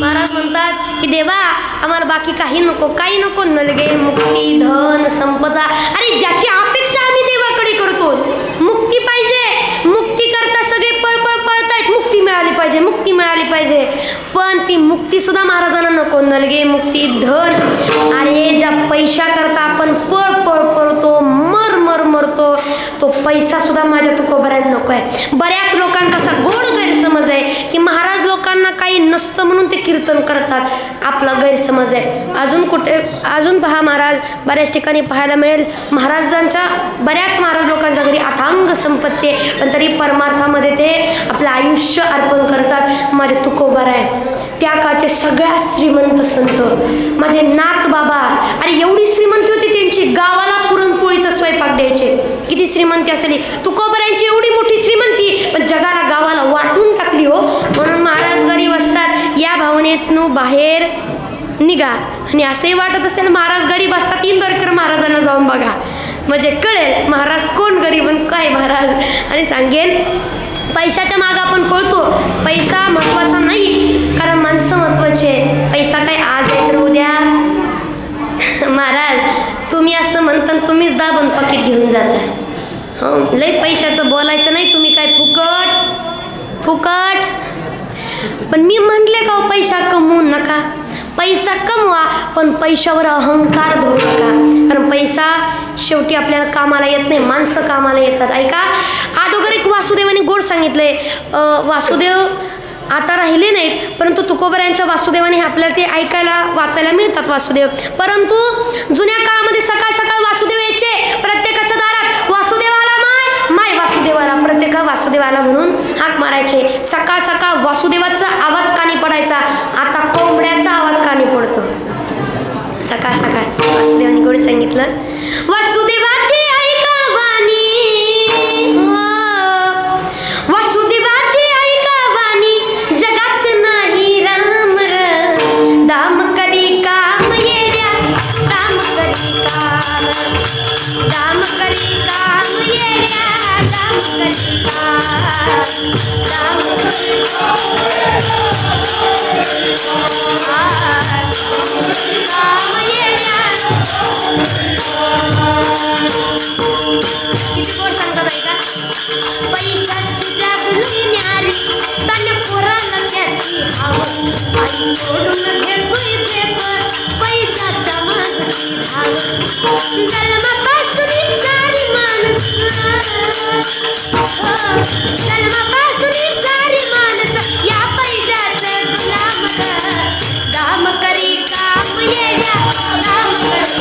महाराज म्हणतात की देवा आम्हाला बाकी काही नको, काही नको, नलगे मुक्ती धन संपदा, अरे ज्याची अपेक्षा आम्ही देवाकडे करतो, मुक्ती पाहिजे, मुक्ती करता सगळे पळतायत, मुक्ती मिळाली पाहिजे, मुक्ती मिळाली पाहिजे, पण ती मुक्ती सुद्धा महाराजांना नको, नलगे मुक्ती धन, अरे ज्या पैशा करता आपण पळतो, मरतो, तो पैसा सुद्धा माझ्या तुकोबऱ्यात नको आहे. बऱ्याच लोकांचा असा गोड गैरसमज आहे की महाराज लोकांना काही नसतं म्हणून ते कीर्तन करतात, आपला गैरसमज आहे. अजून पहा महाराज बऱ्याच ठिकाणी पाहायला मिळेल, बऱ्याच महाराज लोकांच्या घरी अथांग संपत्ती आहे, पण तरी परमार्थामध्ये ते आपलं आयुष्य अर्पण करतात. माझे तुकोबर आहे त्या काळचे सगळ्यात श्रीमंत संत माझे नाथ बाबा, अरे एवढी श्रीमंती होती त्यांची, गावाला पुरणपोळीचा स्वयंपाक द्यायचे. किती श्रीमंती असेल तुकोबरांची, एवढी मोठी श्रीमंती, पण जगाला गावाला वाटून टाकली हो. म्हणून महाराज गरीब असतात या भावनेतून बाहेर निघा. आणि असंही वाटत असेल महाराज गरीब असतात, इंदोरकर महाराजांना जाऊन बघा म्हणजे कळेल महाराज कोण गरीब आणि काय महाराज. आणि सांगेन पैशाच्या मागे आपण पळतो, पैसा महत्वाचा नाही, कारण माणसं महत्वाचे. पैसा काय आज आहे तर उद्या. महाराज तुम्ही असं म्हणता, तुम्हीच दाबून पाकिट घेऊन जाता. हो लय पैशाचं बोलायचं नाही, तुम्ही काय फुकट. पण मी म्हटले का पैसा कमवू नका, पैसा कमवा, पण पैशावर अहंकार धरू नका, कारण पैसा शेवटी आपल्याला कामाला येत नाही, माणसं कामाला येतात. ऐका अगोदर एक वासुदेवाने गोड सांगितलंय, वासुदेव आता राहिले नाहीत, परंतु तुकोबरायांच्या वासुदेवाने आपल्याला ते ऐकायला वाचायला मिळतात वासुदेव. परंतु जुन्या काळामध्ये सकाळ सकाळ वासुदेव यायचे, प्रत्येकाच्या दारात वासुदेवाला माय वासुदेवाला, प्रत्येका वासुदेवाला म्हणून हाक मारायचे. सकाळ सकाळ वासुदेवाचा आवाज कानी पडायचा, आता कोंबड्याचा आवाज कानी पडतो. सकाळ सकाळ वासुदेवाने गोड सांगितलं, वासुदेवाची ऐका वाणी, वासुदेवाची ऐका वाणी, जगात नाही राम दाम करी काम येड्या, दाम करी काम येड्या, दाम करी काम येड्या. किती गोड सांगतात ऐका, पैशाची लागली न्यारी, तन पोराला त्याची आवड, आई सोडून घेतोय पेपर, पैशाच्या मागची धावड, जन्मापासून सारी माणसं, जन्मापासून सारी माणसं या पैशाचं गुलाम, दाम करी काम येड्या, दाम करी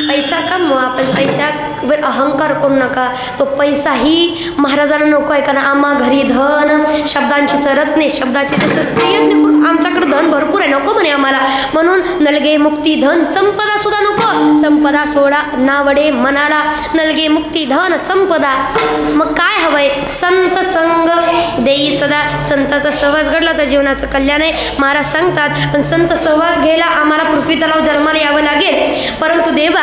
पैसा कमवा, पण पैशावर अहंकार करू नका. तो पैसाही महाराजांना नको आहे, कारण आम्हा घरी धन शब्दांची चरत नाही, शब्दाची तसं स्त्रियज्ञ करून आमच्याकडे धन भरपूर आहे, नको म्हणे आम्हाला. म्हणून नलगे मुक्ती धन संपदा सुद्धा नको, संपदा सोडा नावडे मनाला, नलगे मुक्ती धन संपदा. मग काय हवंय, संत संग देई सदा. संताचा सहवास घडला तर जीवनाचं कल्याण आहे महाराज सांगतात. पण संत सहवास घ्यायला आम्हाला पृथ्वी तलाव जन्माला यावं लागेल, परंतु देवा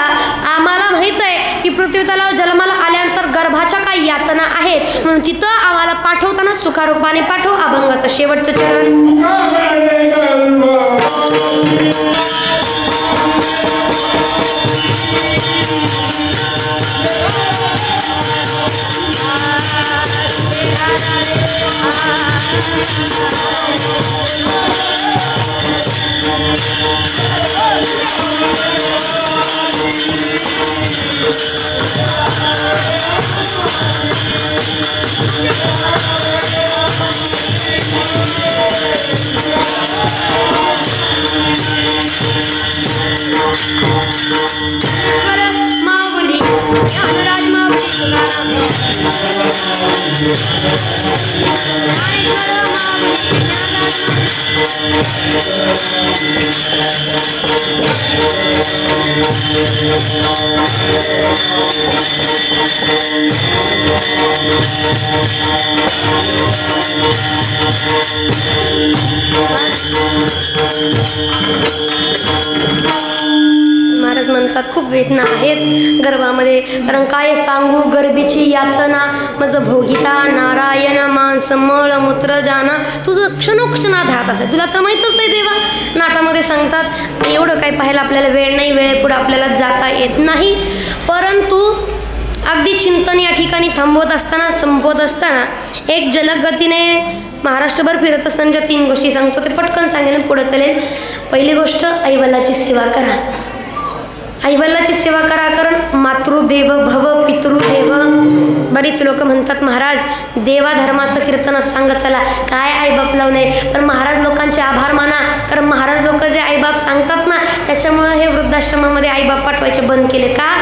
आम्हाला माहित आहे की पृथ्वी तलाव जन्माला आल्यानंतर गर्भाच्या काही यातना आहेत, म्हणून तिथं आम्हाला पाठवताना सुखारूपाने पाठव. अभंगाचं शेवटचं चरण, माऊली ज्ञानराज माऊली महाराज म्हणतात खूप वेदना आहेत गर्भामध्ये, कारण काय सांगू गर्भीची यातना मज भोगिता नारायण मांस मळ मूत्र जाना तुझं क्षणोक्षणात असेल. तुला तर माहीतच आहे देवा, नाटामध्ये सांगतात. एवढं काही पाहायला आपल्याला वेळ नाही, वेळेपुढे आपल्याला जाता येत नाही. परंतु अगदी चिंतन या ठिकाणी थांबवत असताना संपवत असताना एक जलद गतीने महाराष्ट्रभर फिरत असताना ज्या 3 गोष्टी सांगतो ते पटकन सांगेल, पुढे चालेल. पहिली गोष्ट ऐवलाची सेवा करा. ऐवलाची सेवा करा, कारण मातृदेव भव पितृदेव. बरीच लोक म्हणतात महाराज देवा धर्माचं कीर्तन सांग चला, काय आईबाप लावले. पण महाराज लोकांचे आभार माना, कारण महाराज लोक जे आईबाप सांगतात ना त्याच्यामुळं हे वृद्धाश्रमामध्ये आईबाप पाठवायचे बंद केले. का?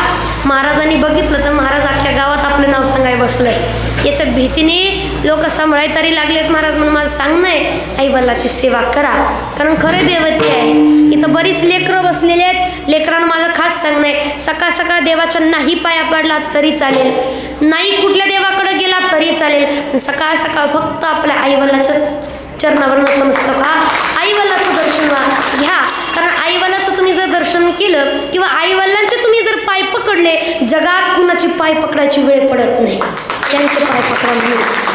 महाराजांनी बघितलं तर महाराज अख्ख्या गावात आपलं नाव सांगाय बसलंय. याच्या भीतीने लोक सांभाळाय तरी लागलेत. महाराज म्हणून माझं सांगणं आहे ऐवलाची सेवा करा, कारण खरे देवते आहे. इथं बरीच लेकरं बसलेली आहेत. लेकरांना माझं खास सांगणं आहे, सकाळ सकाळ देवाच्या नाही पाया पडला तरी चालेल, नाही कुठल्या देवाकडे गेला तरी चालेल, सकाळ सकाळ फक्त आपल्या आईवलाच्या चरणावर नतमस्तक व्हा, आईवलाचं दर्शन घ्या. कारण आईवलाचं तुम्ही जर दर्शन केलं किंवा आईवडिलांचे तुम्ही जर पाय पकडले, जगात कुणाची पाय पकडायची वेळ पडत नाही, त्यांचे पाय पकडून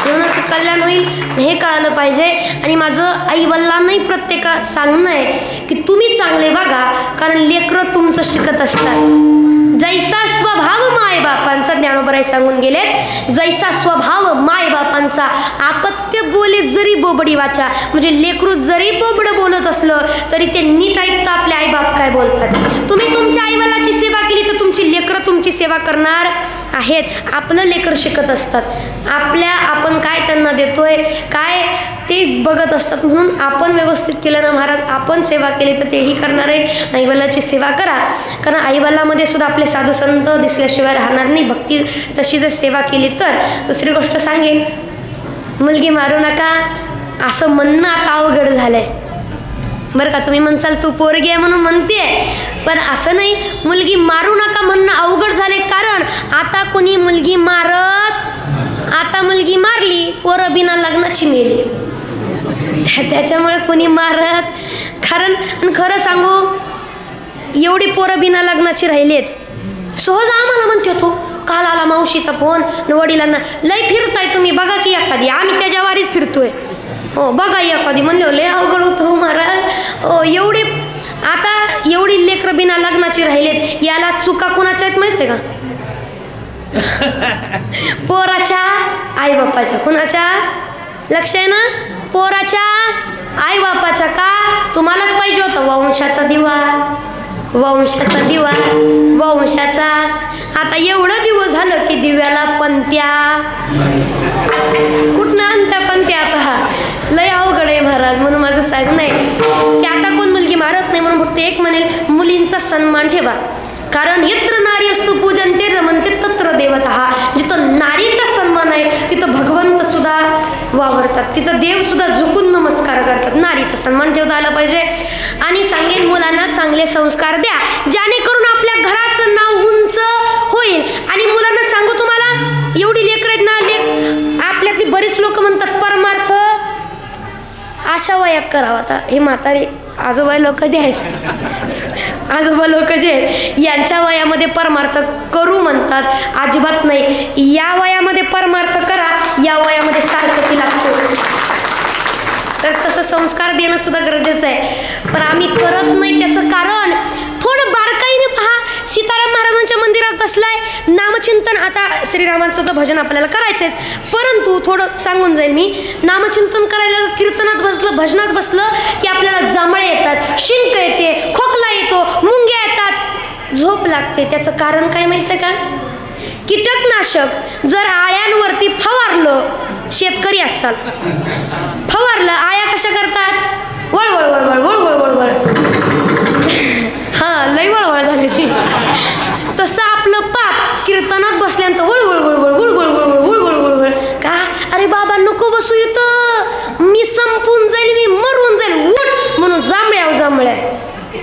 जीवनाचं कल्याण होईल हे कळालं पाहिजे. आणि माझं आईवडिलांनाही प्रत्येका सांगणं आहे की तुम्ही चांगले वागा, कारण लेकरं तुमचं शिकत असतात. जैसा स्वभाव मायबापांचा ज्ञानोबराय सांगून गेले, जैसा स्वभाव मायबापांचा आपत्य बोले जरी बोबडी वाचा. म्हणजे लेकरू जरी बोबडं बोलत असलं तरी ते नीट ऐकतं आपले आईबाप काय बोलतात. तुम्ही तुमच्या आईवडिलाची सेवा केली तर तुमची लेकरं तुमची सेवा करणार आहेत. आपलं लेकर शिकत असतात, आपण काय त्यांना देतोय काय ते बघत असतात. म्हणून आपण व्यवस्थित केलं ना महाराज, आपण सेवा केली तर तेही करणार आहे. आईवडिलाची सेवा करा, कारण आईवडिलामध्ये सुद्धा आपले साधू संत दिसल्याशिवाय राहणार नाही. भक्ती तशी जर सेवा केली तर. दुसरी गोष्ट सांगेन, मुलगी मारू नका असं म्हणणं आता अवघड झालंय बरं का. तुम्ही म्हणसाल तू पोरगी आहे म्हणून म्हणतेय, पण असं नाही. मुलगी मारू नका म्हणणं अवघड झाले, कारण आता कोणी मुलगी मारत, आता मुलगी मारली पोरं बिना लग्नाची मेली, त्याच्यामुळे कोणी मारत. कारण खरं सांगू एवढी पोरं बिना लग्नाची राहिलेत. सहज आम्हाला म्हणते तो काल आला मावशीचा फोन, वडिलांना लय फिरताय तुम्ही बघा की एखादी, आम्ही त्याच्या वारीच फिरतोय. हो बघा एखादी म्हणले लय अवघड होतं महाराज. हो एवढी लेकरं बिना लग्नाची राहिलेत. याला चुका कुणाच्या आहेत माहिती आहे का? पोराच्या आई बापाच्या. कुणाच्या? लक्ष आहे ना? पोराच्या आई बापाच्या. का? तुम्हालाच पाहिजे होतं वंशाचा दिवा, वंशाचा दिवा, वंशाचा. आता एवढं दिवस झालं की दिव्याला पंत्या कुठनं आणत्या पंत्या. पहा लय अवघड आहे महाराज. म्हणून माझं सांगणं आहे की आता कोण मुलगी मारत नाही, म्हणून फक्त एक म्हणेल मुलींचा सन्मान ठेवा. कारण यत्र नारी असतो पूजन ते रमनते तत्र देवता. जिथं नारीचा सन्मान आहे तिथं भगवंत सुद्धा वावरतात, तिथं देव सुद्धा झुकून नमस्कार करतात. नारीचा सन्मान ठेवता आला पाहिजे. आणि सांगेन मुलांना चांगले संस्कार द्या, जेणेकरून आपल्या घराचं नाव उंच होईल. आणि मुलांना सांगू तुम्हाला एवढी लेकरं आहेत ना, आपल्यातली बरीच लोक म्हणतात परमार्थ अशा वयात करावा. आता हे म्हातारे आजोबा लोक जे आहेत, आजोबा लोक जे आहेत यांच्या वयामध्ये परमार्थ करू म्हणतात, अजिबात नाही. या वयामध्ये परमार्थ करा, या वयामध्ये सार्थकी लागतो. तर तसं संस्कार देणं सुद्धा गरजेचं आहे, पण आम्ही करत नाही. त्याचं कारण थोडं बारकाईने पहा. सीताराम महाराजांच्या मंदिरात बसलाय, नामचिंतन. आता श्रीरामांचं तर भजन आपल्याला करायचंच, परंतु थोडं सांगून जाईल मी. नामचिंतन करायला कीर्तनात बसलं, भजनात बसलं की आपल्याला जांभळे येतात, शिंक लागते. त्याचं कारण काय माहिती का? कीटकनाशक जर आळ्यांवरती फवारलं, शेतकरी आजकाल फवारलं, आळ्या कशा करतात? वळवळ वळवळ वळवळ वळवळ. हा, लई वळवळ झाली ती. तसं आपलं पाप कीर्तनात बसल्यानंतर वळवळ वळवळ वळवळ वळवळ वळवळ वळवळ. का? अरे बाबा नको बसू इथं, मी संपून जाईल, मी मरून जाईल, उठ म्हणून जांभळ्याव जांभळ्या,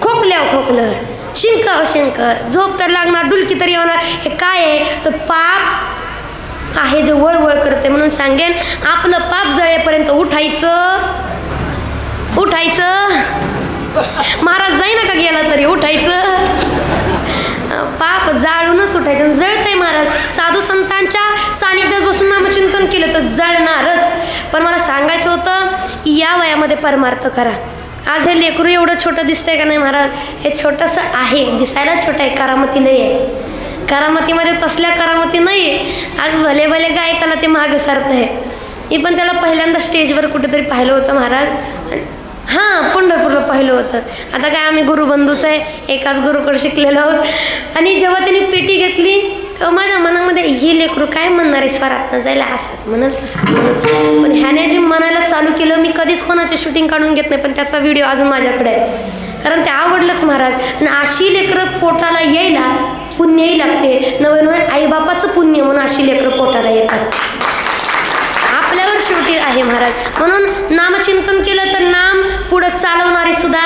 खोकल्याव खोकलं, शिंकाव शिंक, झोप तर लागणार, डुलकी तरी येणार. हे काय आहे? तर पाप आहे जे वळवळ करते. म्हणून सांगेन, आपलं पाप जळेपर्यंत उठायचं उठायचं. महाराज जाईना का गेला तरी उठायचं. पाप जाळूनच उठायचं. जळतंय महाराज, साधू संतांच्या सानिध्यात बसून नामचिंतन केलं तर जळणारच. पण मला सांगायचं होतं की या वयामध्ये परमार्थ करा. आज हे लेकरू एवढं छोटं दिसतंय का नाही महाराज? हे छोटंसं आहे, दिसायला छोटं आहे, करामती नाही आहे. करामतीमध्ये तसल्या करामती नाही. आज भले भले गायकाला ते मागं सारत आहे. मी पण त्याला पहिल्यांदा स्टेजवर कुठेतरी पाहिलं होतं महाराज. हां, पंढरपूरला पाहिलं होतं. आता काय आम्ही गुरुबंधूच आहे, एकाच गुरुकडे शिकलेलो आहोत. आणि जेव्हा त्यांनी पेटी घेतली तेव्हा माझ्या मनामध्ये हे लेकरू काय म्हणणार आहे, स्वरात जायला असंच म्हणाल तसंच म्हणाल. पण ह्याने जे म्हणायला चालू केलं, मी कधीच कोणाचे शूटिंग काढून घेत नाही, पण त्याचा व्हिडिओ अजून माझ्याकडे आहे, कारण ते आवडलंच महाराज. आणि अशी लेकरं पोटाला यायला पुण्यही लागते. नवे नवे आईबापाचं पुण्य म्हणून अशी लेकरं पोटाला येतात. आपल्यावर शेवटी आहे महाराज. म्हणून नामचिंतन केलं तर नाम पुढं चालवणारे सुद्धा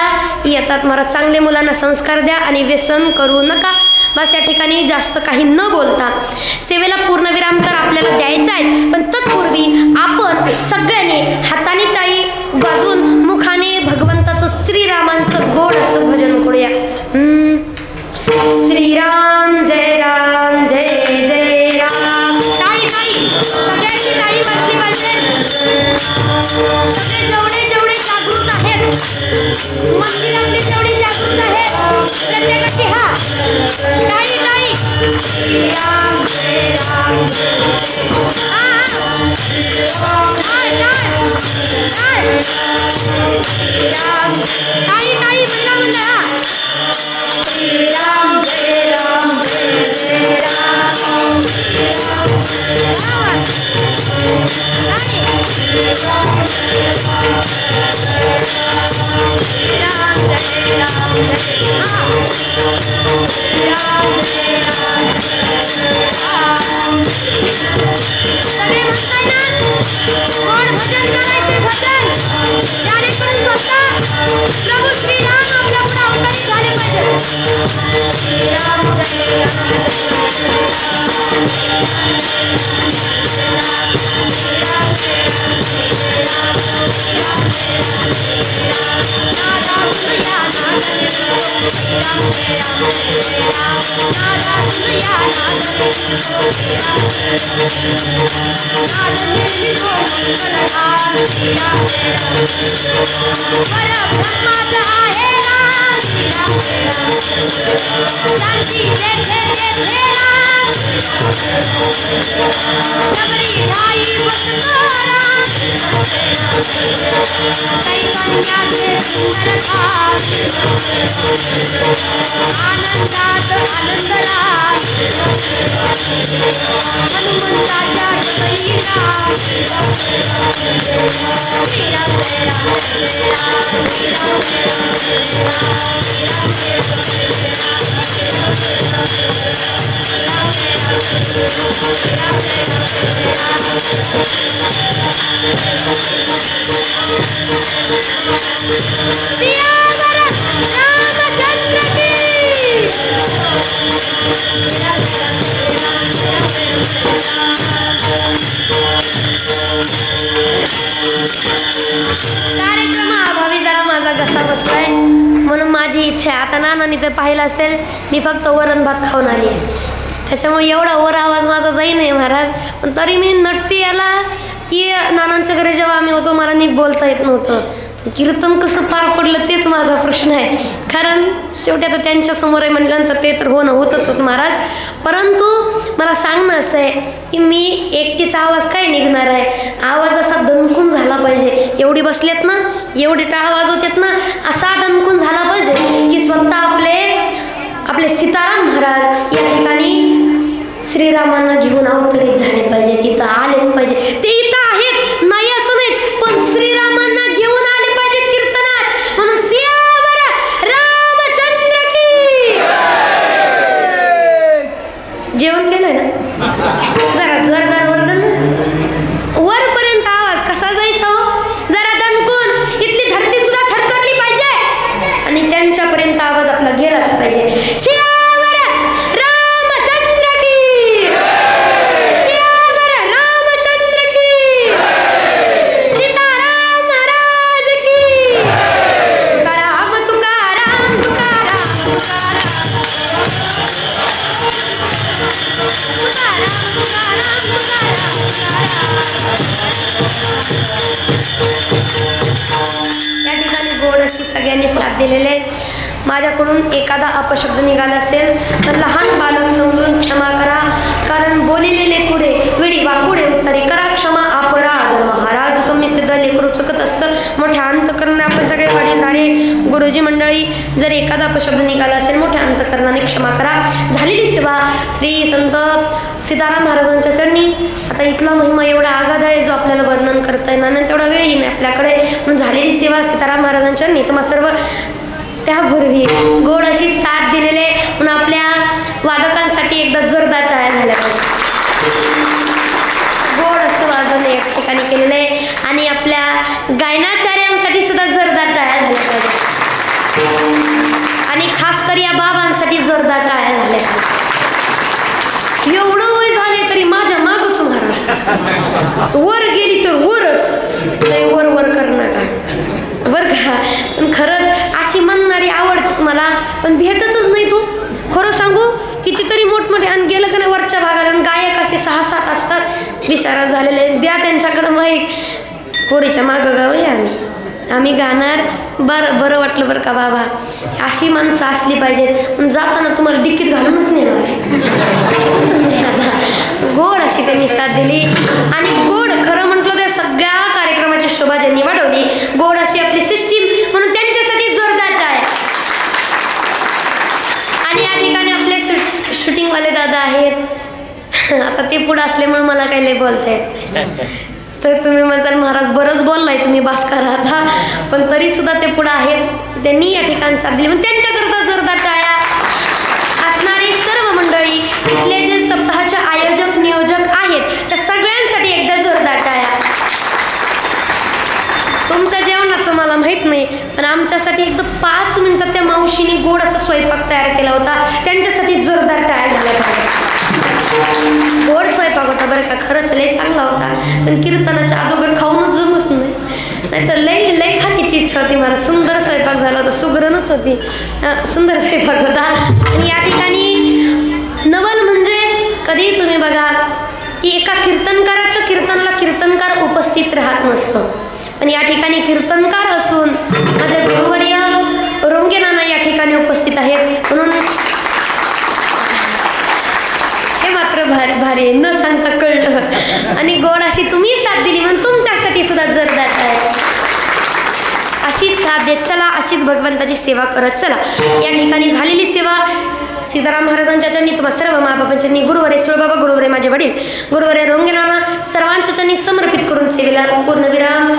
येतात महाराज. चांगले मुलांना संस्कार द्या आणि व्यसन करू नका. बस या ठिकाणी जास्त काही न बोलता सेवेला पूर्णविराम तर आपल्याला द्यायचा आहे, पण तत्पूर्वी आपण सगळ्यांनी हाताने टाळी वाजवून मुखाने भगवंताचं श्रीरामांचं गोड असं भजन करूया. श्रीराम जय राम जय जय राम. टाळी टाळी, सगळ्यांची टाळी वाजली पाहिजे. सगळे जेवढे जेवढे जागृत आहेत, मंदिरातले जेवढे जागृत आहेत, प्रत्येकाची हा टाळी टाळी. श्रीराम जय राम टाळी टाळी महिला मंडळ. श्रीराम जय राम जय जय राम. सगळे म्हणताय ना, कोण भजन करायचे भजन, ज्यानेकरून स्वतः प्रभू श्रीराम आपल्या पुढे अवतरित झाले पाहिजे. श्रीराम जय कार्यक्रमाअभावी जरा माझा घसा बसलाय, म्हणून माझी इच्छा आहे. आता नानांनी तर पाहिलं असेल, मी फक्त वरण भात खाऊन आली आहे, त्याच्यामुळे एवढा वर आवाज माझा जाई नाही महाराज. पण तरी मी नटते याला की नानांच्या घरी जेव्हा आम्ही होतो मला नीट बोलता येत नव्हतं. कीर्तन कसं पार पडलं तेच माझा प्रश्न आहे, कारण शेवटी आता त्यांच्यासमोर आहे म्हटल्यानंतर ते तर होतच होतं महाराज. परंतु मला सांगणं असं आहे की मी एकटीचा आवाज काय निघणार आहे, आवाज असा दणकून झाला पाहिजे. एवढी बसलेत ना, एवढे टाळा वाजवतेत ना, असा दणकून झाला पाहिजे की स्वतः आपले सीताराम महाराज पाहिजे. सियावर रामचंद्र की, सियावर रामचंद्र की, सीताराम महाराज की. तुकाराम तुकाराम तुकाराम या ठिकाणी गोड अशी सगळ्यांनी साथ दिलेले आहे. माझ्याकडून एखादा अपशब्द निघाला असेल तर लहान बालक समजून क्षमा करा, कारण बोलिलेले पुरे विडी वाकुडे उत्तरे करा क्षमा अपराध. महाराज तुम्ही सिद्ध लेकरू चुकत असतं. मोठ्या अंतकरणाने आपण सगळे वडीलधारे गुरुजी मंडळी, जर एखादा अपशब्द निघाला असेल मोठ्या अंतकरणाने क्षमा करा. झालेली सेवा श्री संत सीताराम महाराजांच्या चरणी. आता इथला महिमा एवढा आगाध आहे जो आपल्याला वर्णन करता येणार नाही, तेवढा वेळही नाही आपल्याकडे. म्हणून झालेली सेवा सीताराम महाराजांच्या चरणी तुम्हा सर्व त्यापूर्वी गोड अशी साथ दिलेले. म्हणून आपल्या वादकांसाठी एकदा जोरदार टाळ्या झाल्या पाहिजे. गोड असं वादन या ठिकाणी केलेलं आहे. आणि आपल्या गायनाचार्यांसाठी सुद्धा जोरदार टाळ्या झाल्या पाहिजे. आणि खास कर या बाबांसाठी जोरदार टाळ्या झाल्या पाहिजे. एवढं वय झाले तरी माझ्या मागच महाराज, वर गेली तर वरच, नाही वर वर कर नका बर का. पण खरंच अशी म्हणणारी आवडतात मला, पण भेटतच नाही. तू खरं सांगू कितीतरी मोठमोठे आणि गेलं का नाही वरच्या भागाला, आणि गायक असे 6-7 असतात विशारद झालेले. द्या त्यांच्याकडं माहीत, पोरीच्या मागं गाव आहे आम्ही गाणार. बरं वाटलं बरं का बाबा, अशी माणसं असली पाहिजेत. पण जाताना तुम्हाला डिक्कीत घालूनच नेणार आहे. गोड अशी त्यांनी साथ दिली. आणि गोड खरं म्हटलं त्या सगळ्या कार्यक्रमाची शोभा ज्यांनी वाढवली, गोड अशी आपली सिस्टीम, म्हणून त्यांच्यासाठी जोरदार टाळ्या. आणि या ठिकाणी आपले शूटिंगवाले दादा आहेत. आता ते पुढे असल्यामुळे मला काही लय बोलता येत नाही. तर तुम्ही म्हणाल महाराज बरंच बोललाय तुम्ही बास करा आता, पण तरी सुद्धा ते पुढे आहेत. त्यांनी या ठिकाणी साथ दिली, म्हणून त्यांच्याकरता जोरदार टाळ्या. असणारी सर्व मंडळी, इथले जे सप्ताहाचे आयोजक नियोजक आहेत त्या सगळ्यांसाठी एकदा जोरदार टाळ्या. तुमच्या जेवणाचं मला माहीत नाही, पण आमच्यासाठी एकदा 5 मिनिटात त्या मावशीने गोड असा स्वयंपाक तयार केला होता, त्यांच्यासाठी जोरदार टाळ्या झाल्या पाहिजे. गोड स्वयंपाक होता बरं का, खरंच लय चांगला होता. पण कीर्तनाच्या अगोदर खाऊनच जमत नाही, नाहीतर लय खातीची इच्छा होती मला. सुंदर स्वयंपाक झाला होता, सुगरणच होती, सुंदर स्वयंपाक होता. आणि या ठिकाणी नवल म्हणजे कधी तुम्ही बघा की एका कीर्तनकाराच्या कीर्तनला कीर्तनकार उपस्थित राहत नसतं, पण या ठिकाणी कीर्तनकार असून माझे गुरुवर्य रोंगे नाना या ठिकाणी उपस्थित आहेत. म्हणून हे मात्र भारी न सांगता कळलं. आणि गोड अशी तुम्ही साथ दिली म्हणून तुमच्यासाठी सुद्धा जोरदार आहे. अशीच साथ देत चला, अशीच भगवंताची सेवा करत चला. या ठिकाणी झालेली सेवा सीताराम महाराजांच्या चरणी, तुम्हा सर्व माबापांच्या चरणी, गुरुवरे सुळबाबा, गुरुवरे माझे वडील, गुरुवरे रोंगे नाना, सर्वांच्या चरणी समर्पित करून सेवेला पूर्णविराम.